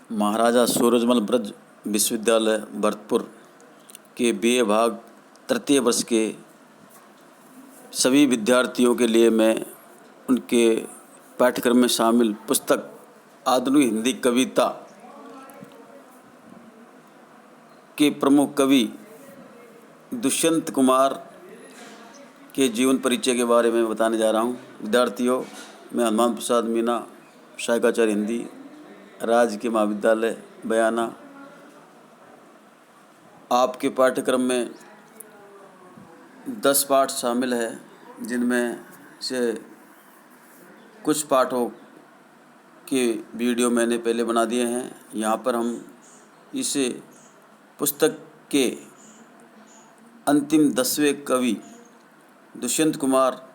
महाराजा सूरजमल ब्रज विश्वविद्यालय भरतपुर के BA भाग तृतीय वर्ष के सभी विद्यार्थियों के लिए मैं उनके पाठ्यक्रम में शामिल पुस्तक आधुनिक हिंदी कविता के प्रमुख कवि दुष्यंत कुमार के जीवन परिचय के बारे में बताने जा रहा हूँ। विद्यार्थियों, मैं हनुमान प्रसाद मीना, सहायकाचार्य हिंदी, राजकीय महाविद्यालय बयाना, आपके पाठ्यक्रम में 10 पाठ शामिल है, जिनमें से कुछ पाठों के वीडियो मैंने पहले बना दिए हैं। यहाँ पर हम इस पुस्तक के अंतिम 10वें कवि दुष्यंत कुमार,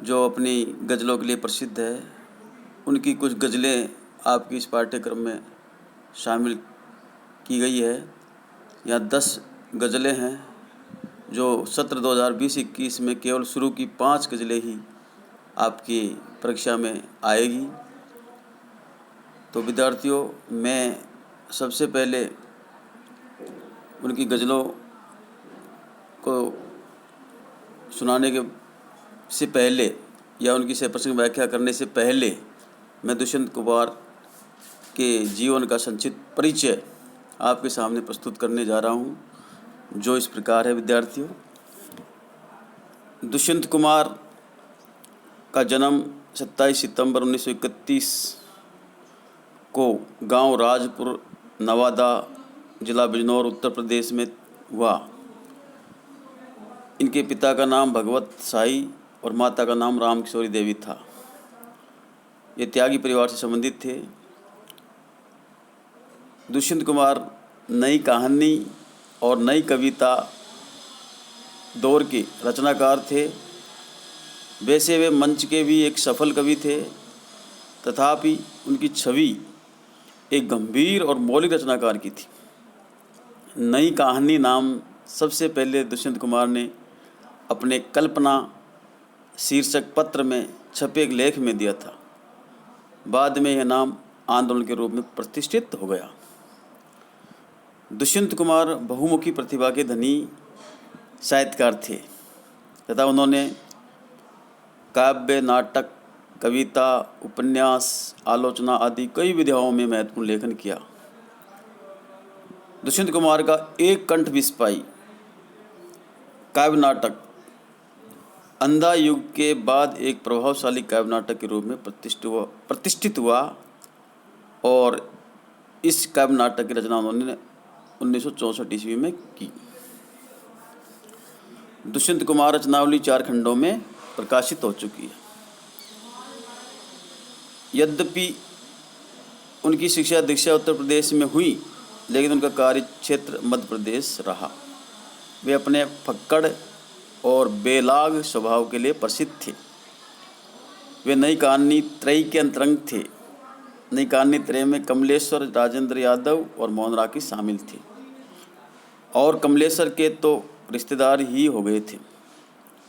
जो अपनी गज़लों के लिए प्रसिद्ध है, उनकी कुछ गज़लें आपकी इस पाठ्यक्रम में शामिल की गई है। यहाँ 10 गज़लें हैं जो सत्र 2020-21 में केवल शुरू की 5 गज़लें ही आपकी परीक्षा में आएगी। तो विद्यार्थियों, मैं सबसे पहले उनकी गज़लों को सुनाने के से पहले या उनकी सप्रसंग व्याख्या करने से पहले मैं दुष्यंत कुमार के जीवन का संक्षिप्त परिचय आपके सामने प्रस्तुत करने जा रहा हूँ, जो इस प्रकार है। विद्यार्थियों, दुष्यंत कुमार का जन्म 27 सितंबर 1931 को गांव राजपुर, नवादा, जिला बिजनौर, उत्तर प्रदेश में हुआ। इनके पिता का नाम भगवत साई और माता का नाम राम किशोरी देवी था। ये त्यागी परिवार से संबंधित थे। दुष्यंत कुमार नई कहानी और नई कविता दौर के रचनाकार थे। वैसे वे मंच के भी एक सफल कवि थे, तथापि उनकी छवि एक गंभीर और मौलिक रचनाकार की थी। नई कहानी नाम सबसे पहले दुष्यंत कुमार ने अपने कल्पना शीर्षक पत्र में छपे एक लेख में दिया था। बाद में यह नाम आंदोलन के रूप में प्रतिष्ठित हो गया। दुष्यंत कुमार बहुमुखी प्रतिभा के धनी साहित्यकार थे तथा उन्होंने काव्य, नाटक, कविता, उपन्यास, आलोचना आदि कई विधाओं में महत्वपूर्ण लेखन किया। दुष्यंत कुमार का एक कंठ विस्पाई काव्य नाटक अंधा युग के बाद एक प्रभावशाली काव्य नाटक के रूप में प्रतिष्ठित हुआ और इस काव्य नाटक की रचना उन्होंने 1964 ईस्वी में की। दुष्यंत कुमार रचनावली 4 खंडों में प्रकाशित हो चुकी है। यद्यपि उनकी शिक्षा दीक्षा उत्तर प्रदेश में हुई, लेकिन उनका कार्य क्षेत्र मध्य प्रदेश रहा। वे अपने फक्कड़ और बेलाग स्वभाव के लिए प्रसिद्ध थे। वे नई कहानी त्रयी के अंतरंग थे। नई कहानी त्रय में कमलेश्वर, राजेंद्र यादव और मोहन राठी शामिल थे, और कमलेश्वर के तो रिश्तेदार ही हो गए थे।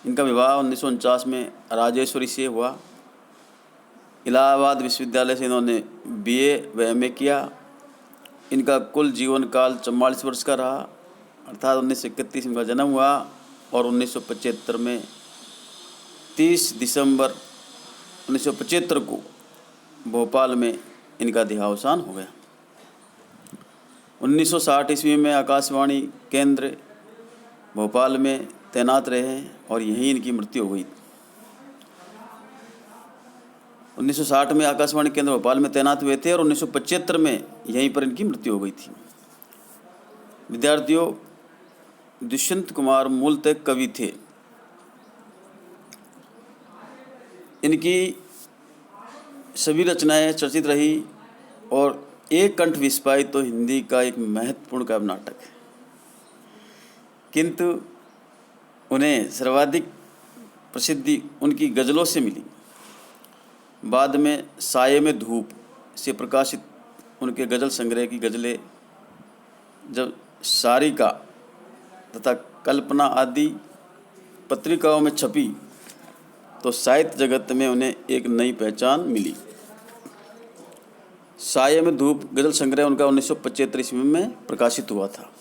इनका विवाह 1949 में राजेश्वरी से हुआ। इलाहाबाद विश्वविद्यालय से इन्होंने BA में किया। इनका कुल जीवन काल 44 वर्ष का रहा, अर्थात 1931 में इनका जन्म हुआ और 1975 में 30 दिसंबर 1975 को भोपाल में इनका देहावसान हो गया। 1960 ईस्वी में आकाशवाणी केंद्र भोपाल में तैनात रहे और यहीं इनकी मृत्यु हो गई। 1960 में आकाशवाणी केंद्र भोपाल में तैनात हुए थे और 1975 में यहीं पर इनकी मृत्यु हो गई थी। विद्यार्थियों, दुष्यंत कुमार मूलतः कवि थे। इनकी सभी रचनाएं चर्चित रही और एक कंठ विस्पाई तो हिंदी का एक महत्वपूर्ण काव्य नाटक है, किंतु उन्हें सर्वाधिक प्रसिद्धि उनकी गज़लों से मिली। बाद में साये में धूप से प्रकाशित उनके गज़ल संग्रह की गज़लें जब सारिका तथा कल्पना आदि पत्रिकाओं में छपी तो साहित्य जगत में उन्हें एक नई पहचान मिली। साये में धूप गज़ल संग्रह उनका 1975 ईस्वी में प्रकाशित हुआ था।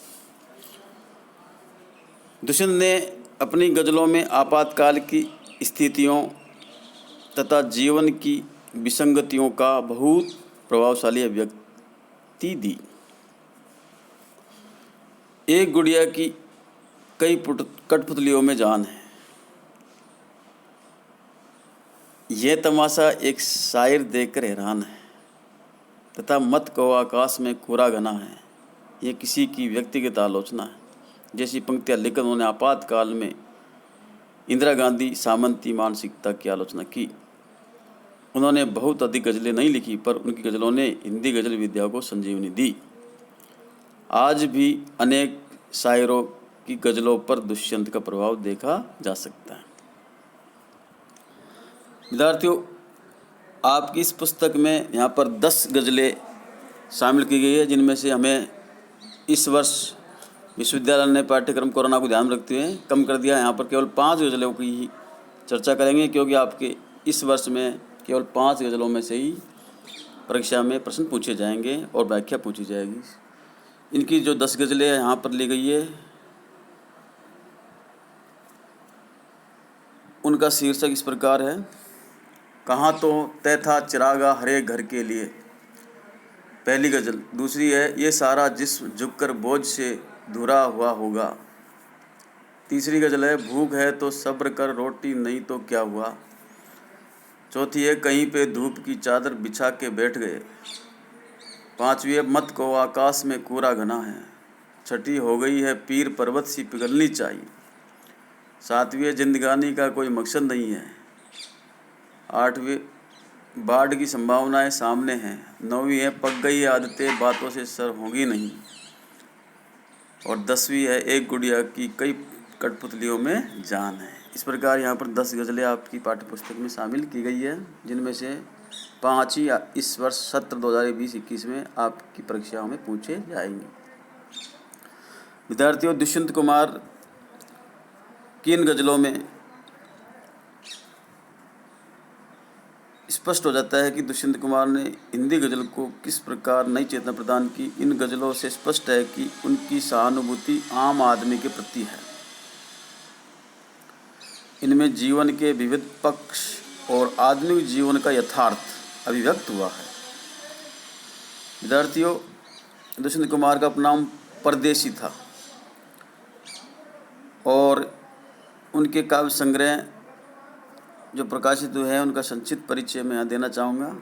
दुष्यंत ने अपनी गज़लों में आपातकाल की स्थितियों तथा जीवन की विसंगतियों का बहुत प्रभावशाली अभिव्यक्ति दी। एक गुड़िया की कई कठपुतलियों में जान है, यह तमाशा एक शायर देखकर हैरान है, तथा मत को आकाश में कोरा घना है, यह किसी की व्यक्तिगत आलोचना है। जैसी पंक्तियाँ लेकर उन्होंने आपातकाल में इंदिरा गांधी सामंती मानसिकता की आलोचना की। उन्होंने बहुत अधिक गज़लें नहीं लिखी, पर उनकी गज़लों ने हिंदी गज़ल विद्या को संजीवनी दी। आज भी अनेक शायरों की गज़लों पर दुष्यंत का प्रभाव देखा जा सकता है। विद्यार्थियों, आपकी इस पुस्तक में यहाँ पर 10 गज़लें शामिल की गई है, जिनमें से हमें इस वर्ष विश्वविद्यालय ने पाठ्यक्रम कोरोना को ध्यान में रखते हुए कम कर दिया। यहाँ पर केवल 5 गज़लों की ही चर्चा करेंगे, क्योंकि आपके इस वर्ष में केवल 5 गज़लों में से ही परीक्षा में प्रश्न पूछे जाएंगे और व्याख्या पूछी जाएगी। इनकी जो 10 गज़लें यहाँ पर ली गई है, उनका शीर्षक इस प्रकार है। कहाँ तो तय था चिरागा हरे घर के लिए, पहली गज़ल। दूसरी है, ये सारा जिस्म झुककर बोझ से धुरा हुआ होगा। तीसरी गज़ल है, भूख है तो सब्र कर, रोटी नहीं तो क्या हुआ। चौथी है, कहीं पे धूप की चादर बिछा के बैठ गए। पांचवी है, मत को आकाश में कोरा घना है। छठी हो गई है, पीर पर्वत सी पिघलनी चाहिए। सातवीं है, जिंदगानी का कोई मकसद नहीं है। आठवीं, बाढ़ की संभावनाएं सामने हैं। नौवीं है, पक गई आदतें बातों से सर होंगी नहीं। और 10वीं है, एक गुड़िया की कई कठपुतलियों में जान है। इस प्रकार यहाँ पर 10 गज़लें आपकी पाठ्यपुस्तक में शामिल की गई है, जिनमें से 5 ही इस वर्ष सत्र 2020-21 में आपकी परीक्षाओं में पूछे जाएंगे। विद्यार्थियों, दुष्यंत कुमार की इन गज़लों में स्पष्ट हो जाता है कि दुष्यंत कुमार ने हिंदी गज़ल को किस प्रकार नई चेतना प्रदान की। इन गज़लों से स्पष्ट है कि उनकी सहानुभूति आम आदमी के प्रति है। इनमें जीवन के विविध पक्ष और आधुनिक जीवन का यथार्थ अभिव्यक्त हुआ है। विद्यार्थियों, दुष्यंत कुमार का उपनाम परदेसी था और उनके काव्य संग्रह जो प्रकाशित हुए हैं, उनका संक्षिप्त परिचय मैं यहाँ देना चाहूँगा।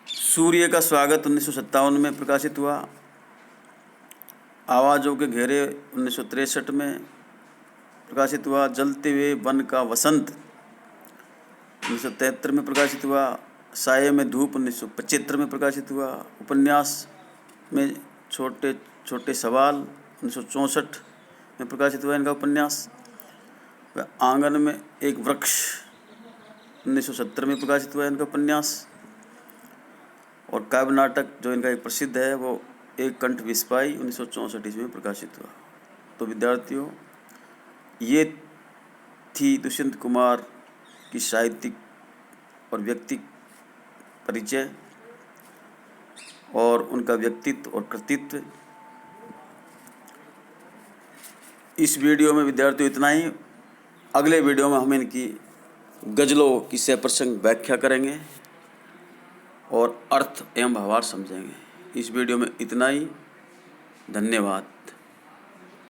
सूर्य का स्वागत 1957 में प्रकाशित हुआ। आवाज़ों के घेरे 1963 में प्रकाशित हुआ। जलते हुए वन का वसंत 1973 में प्रकाशित हुआ। साये में धूप 1975 में प्रकाशित हुआ। उपन्यास में छोटे छोटे सवाल 1964 में प्रकाशित हुआ इनका उपन्यास। आंगन में एक वृक्ष 1970 में प्रकाशित हुआ इनका उपन्यास। और काव्य नाटक जो इनका एक प्रसिद्ध है वो एक कंठ विस्पाई 1964 ईस्वी में प्रकाशित हुआ। तो विद्यार्थियों, ये थी दुष्यंत कुमार की साहित्यिक और व्यक्तिक परिचय और उनका व्यक्तित्व और कृतित्व। इस वीडियो में विद्यार्थियों इतना ही। अगले वीडियो में हम इनकी गज़लों की सप्रसंग व्याख्या करेंगे और अर्थ एवं भावार्थ समझेंगे। इस वीडियो में इतना ही। धन्यवाद।